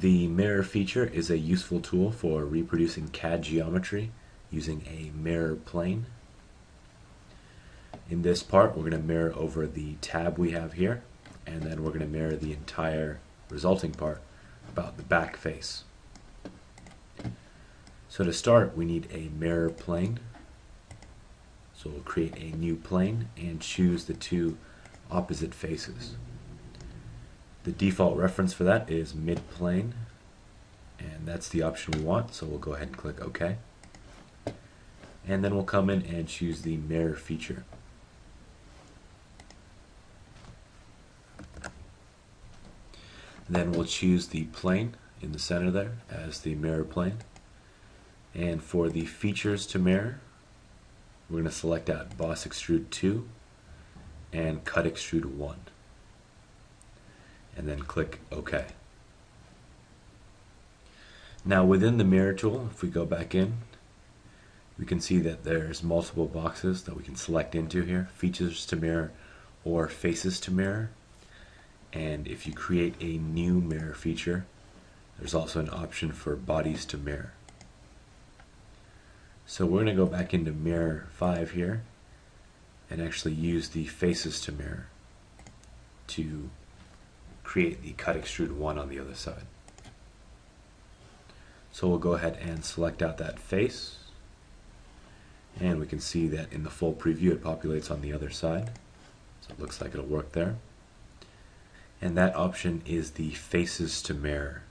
The mirror feature is a useful tool for reproducing CAD geometry using a mirror plane. In this part, we're going to mirror over the tab we have here, and then we're going to mirror the entire resulting part about the back face. So to start, we need a mirror plane. So we'll create a new plane and choose the two opposite faces. The default reference for that is mid-plane, and that's the option we want, so we'll go ahead and click OK. And then we'll come in and choose the mirror feature. Then we'll choose the plane in the center there as the mirror plane. And for the features to mirror, we're going to select out Boss Extrude 2 and Cut Extrude 1. And then click OK. Now within the mirror tool, if we go back in, we can see that there's multiple boxes that we can select into here, features to mirror or faces to mirror. And if you create a new mirror feature, there's also an option for bodies to mirror. So we're going to go back into mirror 5 here and actually use the faces to mirror to create the Cut Extrude 1 on the other side. So we'll go ahead and select out that face, and we can see that in the full preview it populates on the other side. So it looks like it'll work there. And that option is the faces to mirror.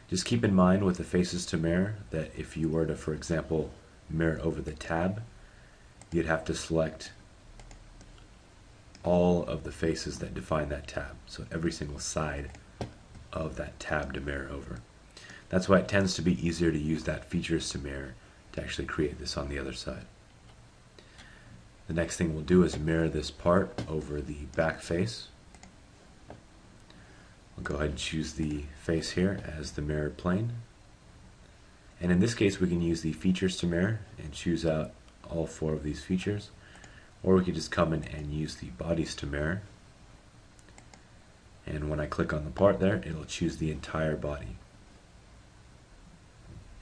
Just keep in mind with the faces to mirror that if you were to, for example, mirror over the tab, you'd have to select all of the faces that define that tab. So every single side of that tab to mirror over. That's why it tends to be easier to use that features to mirror to actually create this on the other side. The next thing we'll do is mirror this part over the back face. We'll go ahead and choose the face here as the mirrored plane. And in this case we can use the features to mirror and choose out all 4 of these features. Or we could just come in and use the bodies to mirror. And when I click on the part there, it'll choose the entire body.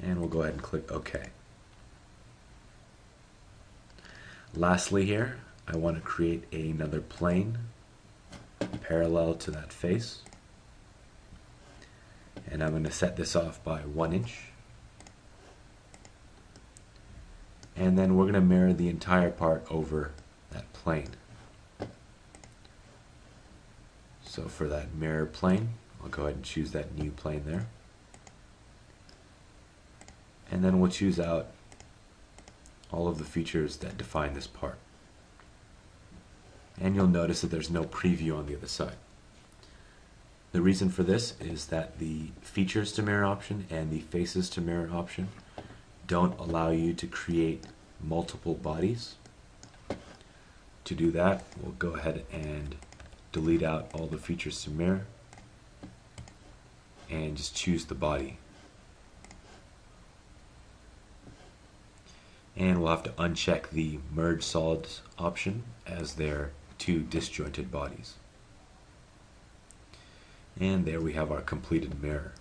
And we'll go ahead and click OK. Lastly here, I want to create another plane parallel to that face. And I'm going to set this off by 1 inch. And then we're going to mirror the entire part over that plane. So for that mirror plane, I'll go ahead and choose that new plane there. And then we'll choose out all of the features that define this part. And you'll notice that there's no preview on the other side. The reason for this is that the features to mirror option and the faces to mirror option don't allow you to create multiple bodies. To do that, we'll go ahead and delete out all the features to mirror and just choose the body. And we'll have to uncheck the merge solids option as they're 2 disjointed bodies. And there we have our completed mirror.